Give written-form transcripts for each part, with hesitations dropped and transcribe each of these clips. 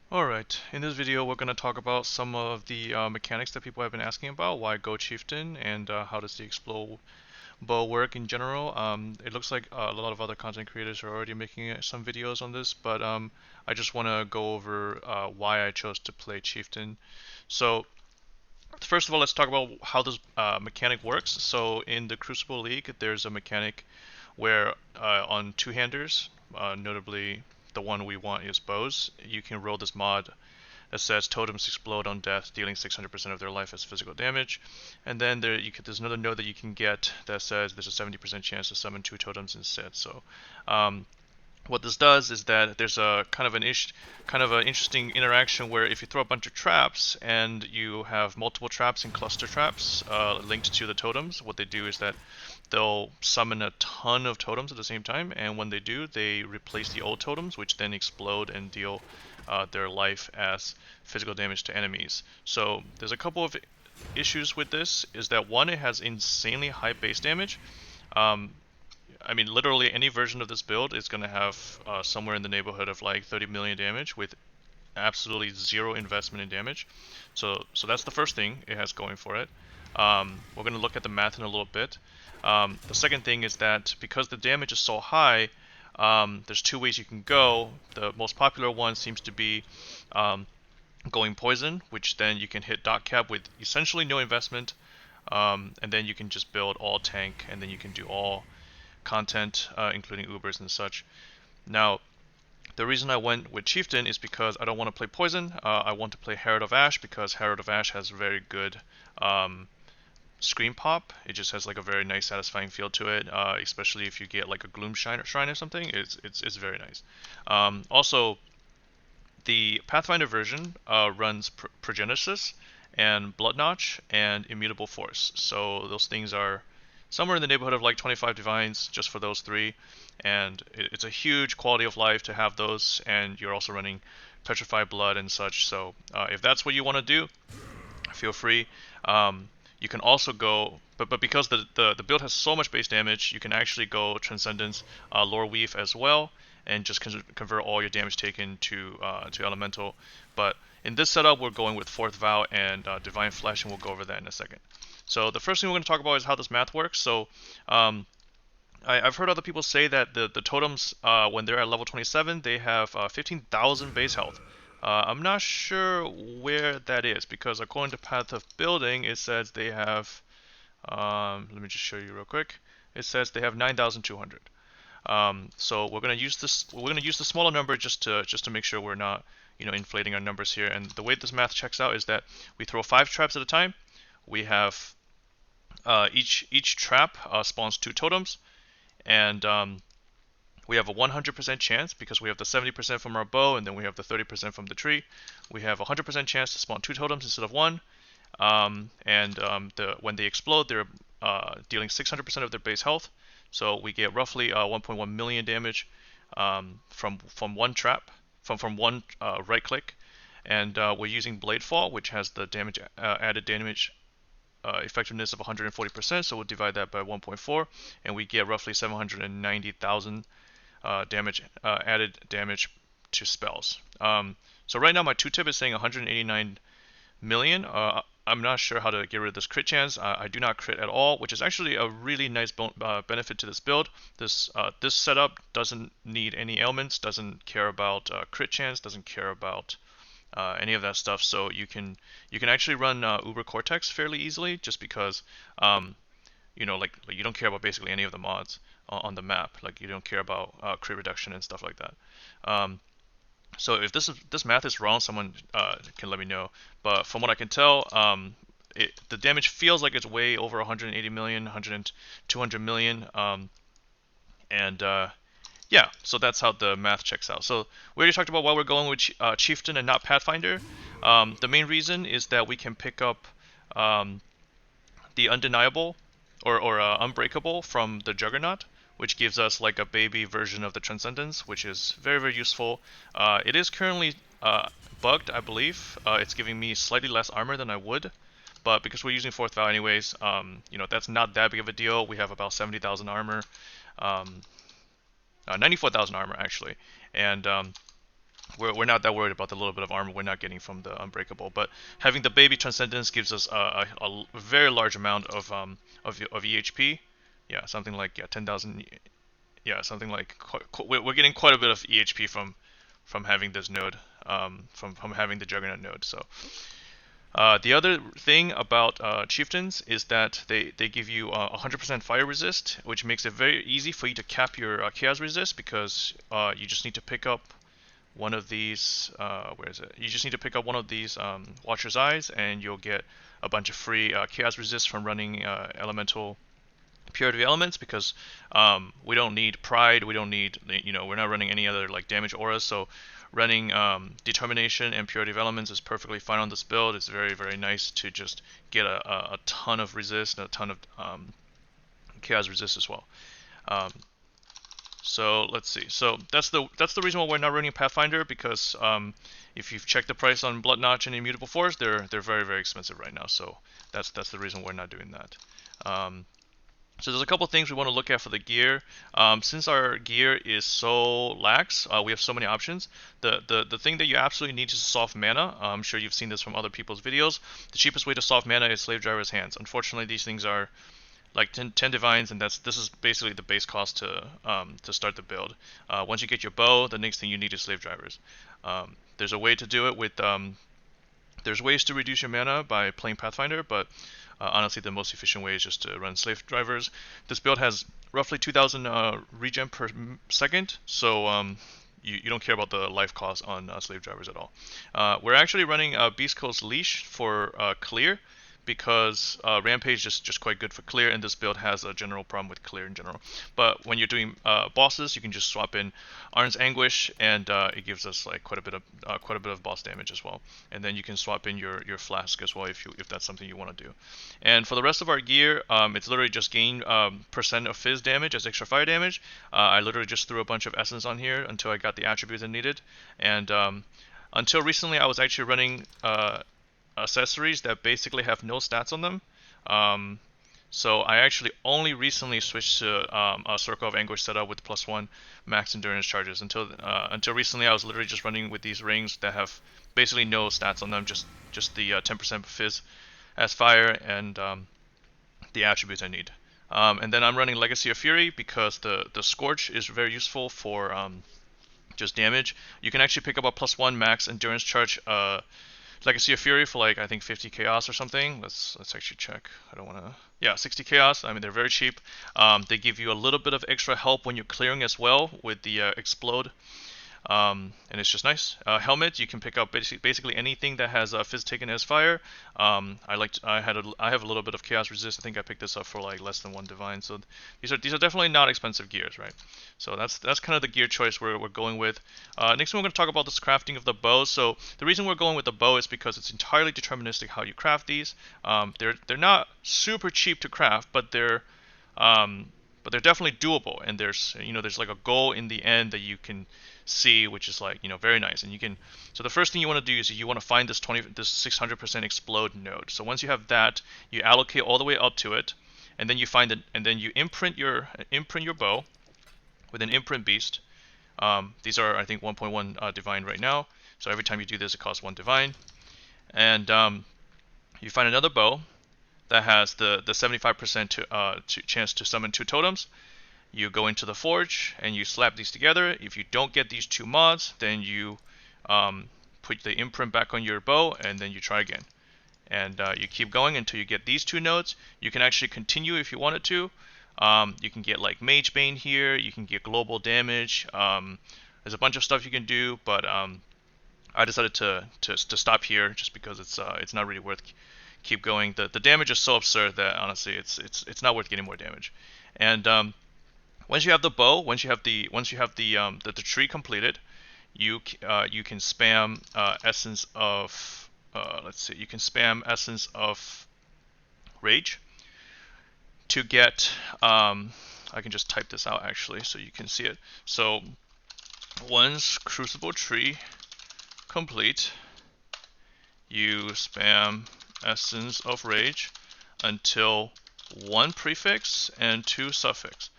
Alright, in this video we're going to talk about some of the mechanics that people have been asking about, why go Chieftain, and how does the explode bow work in general. It looks like a lot of other content creators are already making some videos on this, but I just want to go over why I chose to play Chieftain. So first of all, let's talk about how this mechanic works. So in the Crucible League, there's a mechanic where on two-handers, notably the one we want is bows, you can roll this mod that says totems explode on death, dealing 600% of their life as physical damage. And then there's another node that you can get that says there's a 70% chance to summon two totems instead. So um, what this does is that there's a kind of an interesting interaction where if you throw a bunch of traps and you have multiple traps and cluster traps linked to the totems, what they do is that they'll summon a ton of totems at the same time, and when they do, they replace the old totems, which then explode and deal their life as physical damage to enemies. So there's a couple of issues with this. Is that one, it has insanely high base damage. Um, I mean, literally any version of this build is going to have somewhere in the neighborhood of like 30 million damage with absolutely zero investment in damage. So that's the first thing it has going for it. We're going to look at the math in a little bit. The second thing is that because the damage is so high, there's two ways you can go. The most popular one seems to be going poison, which then you can hit dot cap with essentially no investment, and then you can just build all tank, and then you can do all content, including Ubers and such. Now, the reason I went with Chieftain is because I don't want to play Poison. I want to play Herald of Ash because Herald of Ash has very good screen pop. It just has like a very nice, satisfying feel to it, especially if you get like a Gloom Shrine or something. It's very nice. Also, the Pathfinder version runs Progenesis and Blood Notch and Immutable Force. So those things are somewhere in the neighborhood of like 25 divines just for those three, and it's a huge quality of life to have those, and you're also running Petrified Blood and such. So if that's what you want to do, feel free. You can also go, but because the build has so much base damage, you can actually go Transcendence, Lore Weave as well, and just convert all your damage taken to Elemental. But in this setup, we're going with Fourth Vow and Divine Flesh, and we'll go over that in a second. So the first thing we're going to talk about is how this math works. So um, I've heard other people say that the totems, when they're at level 27, they have 15,000 base health. I'm not sure where that is because according to Path of Building, it says they have. Let me just show you real quick. It says they have 9,200. So we're gonna use this. We're gonna use the smaller number just to make sure we're not inflating our numbers here. And the way this math checks out is that we throw 5 traps at a time. We have each trap spawns 2 totems, and we have a 100% chance because we have the 70% from our bow and then we have the 30% from the tree. We have a 100% chance to spawn 2 totems instead of one. When they explode, they're dealing 600% of their base health. So we get roughly 1.1 million damage from one trap, from one right click. And we're using Blade Fall, which has the damage added damage effectiveness of 140%. So we'll divide that by 1.4, and we get roughly 790,000 added damage to spells. So right now my two-tip is saying 189 million. I'm not sure how to get rid of this crit chance. I do not crit at all, which is actually a really nice benefit to this build. This setup doesn't need any ailments, doesn't care about crit chance, doesn't care about any of that stuff. So you can actually run Uber Cortex fairly easily, just because like you don't care about basically any of the mods on the map. Like you don't care about crit reduction and stuff like that. So if this math is wrong, someone can let me know. But from what I can tell, the damage feels like it's way over 180 million, 100, 200 million, and yeah. So that's how the math checks out. So we already talked about why we're going with Chieftain and not Pathfinder. The main reason is that we can pick up the undeniable or unbreakable from the Juggernaut, which gives us like a baby version of the Transcendence, which is very, very useful. It is currently bugged, I believe. It's giving me slightly less armor than I would, but because we're using Fourth Vow anyways, that's not that big of a deal. We have about 70,000 armor, 94,000 armor actually, and we're not that worried about the little bit of armor we're not getting from the Unbreakable. But having the baby Transcendence gives us a very large amount of EHP. Yeah, something like 10,000. Yeah, something like we're getting quite a bit of EHP from having this node, from having the Juggernaut node. So the other thing about Chieftains is that they give you 100% fire resist, which makes it very easy for you to cap your chaos resist, because you just need to pick up one of these. Where is it? You just need to pick up one of these Watcher's Eyes, and you'll get a bunch of free chaos resist from running elemental purity elements, because we don't need pride, we don't need, we're not running any other like damage auras, so running determination and purity of elements is perfectly fine on this build. It's very, very nice to just get a ton of resist and a ton of chaos resist as well. So let's see. So that's the reason why we're not running Pathfinder, because if you've checked the price on Blood Notch and Immutable Force, they're very, very expensive right now. So that's the reason we're not doing that. So there's a couple things we want to look at for the gear. Since our gear is so lax, we have so many options. The thing that you absolutely need is soft mana. I'm sure you've seen this from other people's videos. The cheapest way to soft mana is Slave Driver's Hands. Unfortunately, these things are like 10 divines, and this is basically the base cost to start the build. Once you get your bow, the next thing you need is Slave Drivers. There's a way to do it with there's ways to reduce your mana by playing Pathfinder, but honestly, the most efficient way is just to run Slave Drivers. This build has roughly 2,000 regen per second, so you don't care about the life cost on Slave Drivers at all. We're actually running Beast Coast Leash for clear, because Rampage is just quite good for clear, and this build has a general problem with clear in general. But when you're doing bosses, you can just swap in Arn's Anguish, and it gives us like quite a bit of boss damage as well. And then you can swap in your flask as well if that's something you want to do. And for the rest of our gear, it's literally just gain percent of fizz damage as extra fire damage. I literally just threw a bunch of essence on here until I got the attributes I needed, and until recently I was actually running accessories that basically have no stats on them. So I actually only recently switched to a Circle of Anguish setup with +1 max endurance charges. Until recently, I was literally just running with these rings that have basically no stats on them, just the 10% fizz as fire and the attributes I need. And then I'm running Legacy of Fury because the Scorch is very useful for just damage. You can actually pick up a +1 max endurance charge Legacy of Fury for like I think 50 chaos or something. Let's actually check. I don't want to. Yeah, 60 chaos. I mean, they're very cheap. They give you a little bit of extra help when you're clearing as well with the explode. And it's just nice. Helmet, you can pick up basically anything that has fizz taken as fire. I have a little bit of chaos resist. I think I picked this up for like less than 1 divine. So these are definitely not expensive gears, right? So that's kind of the gear choice we're going with. Next one, we're going to talk about this crafting of the bow. So the reason we're going with the bow is because it's entirely deterministic how you craft these. They're not super cheap to craft, but they're definitely doable, and there's like a goal in the end that you can see, which is like very nice. And you can, so the first thing you want to do is you want to find this 600% explode node. So once you have that, you allocate all the way up to it, and then you find it, and then you imprint your bow with an imprint beast. These are I think 1.1 divine right now, so every time you do this it costs 1 divine. And you find another bow that has the 75% chance to summon 2 totems. You go into the forge and you slap these together. If you don't get these 2 mods, then you put the imprint back on your bow, and then you try again. And you keep going until you get these 2 nodes. You can actually continue if you wanted to. You can get like Mage Bane here. You can get global damage. There's a bunch of stuff you can do, but I decided to stop here just because it's not really worth keep going. The damage is so absurd that honestly it's not worth getting more damage. And once you have the bow, once you have the tree completed, you can spam essence of you can spam essence of rage to get I can just type this out actually so you can see it. So once Crucible tree complete, you spam essence of rage until 1 prefix and 2 suffix.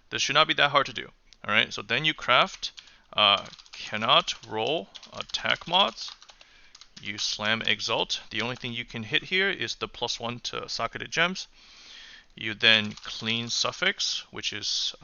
This should not be that hard to do. Alright, so then you craft cannot roll attack mods. You slam exalt. The only thing you can hit here is the +1 to socketed gems. You then clean suffix, which is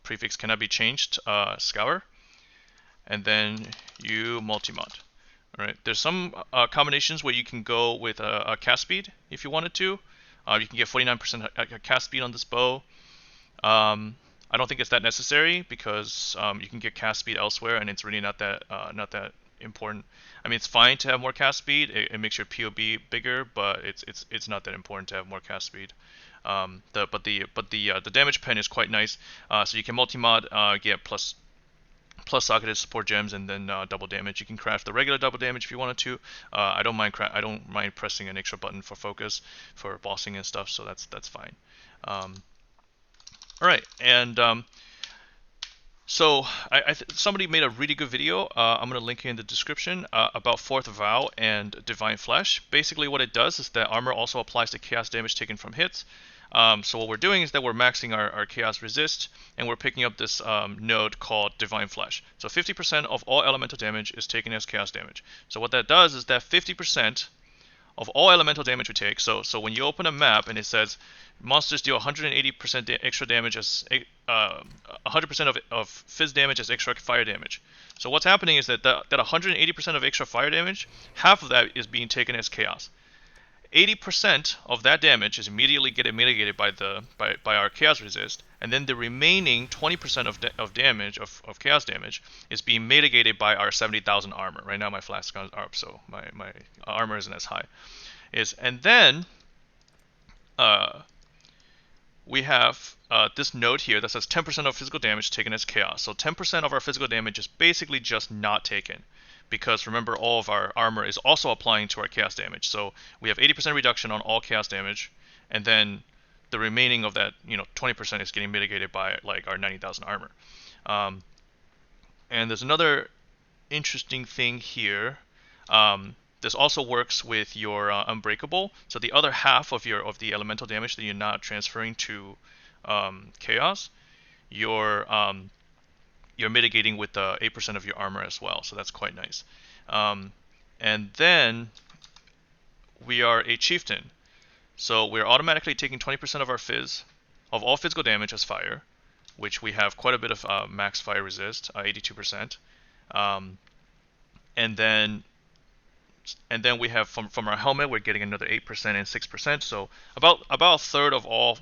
prefix cannot be changed, scour, and then you multi-mod. All right. There's some combinations where you can go with a cast speed if you wanted to. You can get 49% cast speed on this bow. I don't think it's that necessary because you can get cast speed elsewhere, and it's really not that important. I mean, it's fine to have more cast speed. It makes your POB bigger, but it's not that important to have more cast speed. The damage pen is quite nice. So you can multi-mod, get plus socketed support gems, and then double damage. You can craft the regular double damage if you wanted to. I don't mind pressing an extra button for focus, for bossing and stuff. So that's fine. All right, and so somebody made a really good video. I'm going to link it in the description about Fourth Vow and Divine Flesh. Basically what it does is that armor also applies to chaos damage taken from hits. So what we're doing is that we're maxing our chaos resist, and we're picking up this node called Divine Flesh. So 50% of all elemental damage is taken as chaos damage. So what that does is that 50% of all elemental damage we take. So when you open a map and it says monsters deal 180% extra damage as 100% of fizz damage as extra fire damage. So what's happening is that 180% of extra fire damage, half of that is being taken as chaos. 80% of that damage is immediately getting mitigated by our chaos resist, and then the remaining 20% of damage of chaos damage is being mitigated by our 70,000 armor. Right now my flask are up, so my armor isn't as high. And then we have this node here that says 10% of physical damage taken as chaos. So 10% of our physical damage is basically just not taken, because remember, all of our armor is also applying to our chaos damage. So we have 80% reduction on all chaos damage, and then the remaining of that, 20% is getting mitigated by like our 90,000 armor. And there's another interesting thing here. This also works with your unbreakable. So the other half of the elemental damage that you're not transferring to chaos, you're mitigating with 8% of your armor as well. So that's quite nice. And then we are a Chieftain. So we're automatically taking 20% of our fizz, of all physical damage as fire, which we have quite a bit of max fire resist, 82%. And then we have from our helmet, we're getting another 8% and 6%. So about a third of all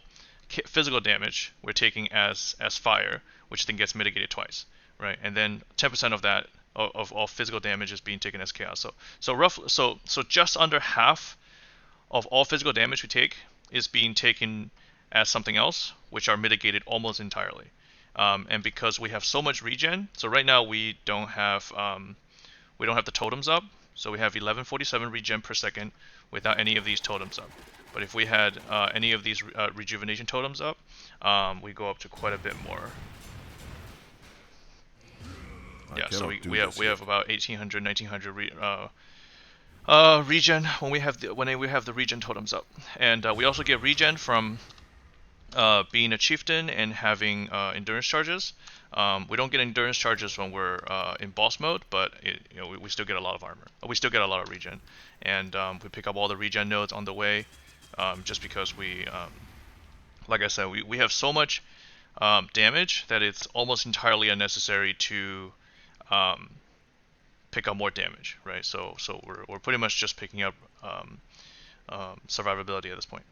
physical damage we're taking as fire, which then gets mitigated twice, right? And then 10% of that of all physical damage is being taken as chaos. So just under half of all physical damage we take is being taken as something else, which are mitigated almost entirely. And because we have so much regen, so right now we don't have the totems up. So we have 1147 regen per second without any of these totems up. But if we had any of these rejuvenation totems up, we go up to quite a bit more. Yeah, so we have about 1800, 1900 regen when we have the regen totems up, and we also get regen from being a chieftain and having endurance charges. We don't get endurance charges when we're in boss mode, but we still get a lot of armor. We still get a lot of regen, and we pick up all the regen nodes on the way, just because we, like I said, we have so much damage that it's almost entirely unnecessary to pick up more damage, right? So we're pretty much just picking up survivability at this point.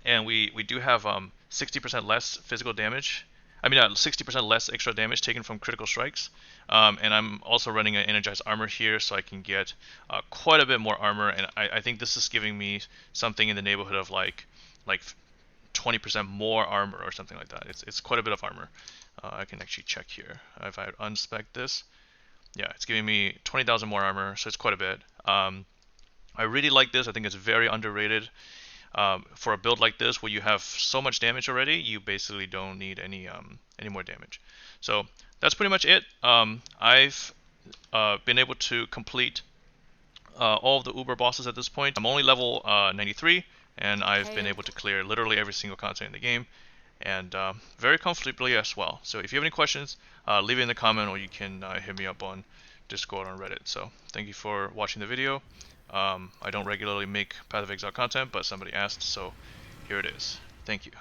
And we do have 60% less physical damage. 60% less extra damage taken from critical strikes. And I'm also running an energized armor here, so I can get quite a bit more armor. And I think this is giving me something in the neighborhood of like 20% more armor or something like that. It's quite a bit of armor. I can actually check here if I unspec this. Yeah, it's giving me 20,000 more armor, so it's quite a bit. I really like this. I think it's very underrated. For a build like this, where you have so much damage already, you basically don't need any more damage. So that's pretty much it. I've been able to complete all of the Uber bosses at this point. I'm only level 93, and I've been able to clear literally every single content in the game. and very comfortably as well. So if you have any questions, leave it in the comment, or you can hit me up on Discord on Reddit. So thank you for watching the video. I don't regularly make Path of Exile content, but somebody asked, so here it is. Thank you.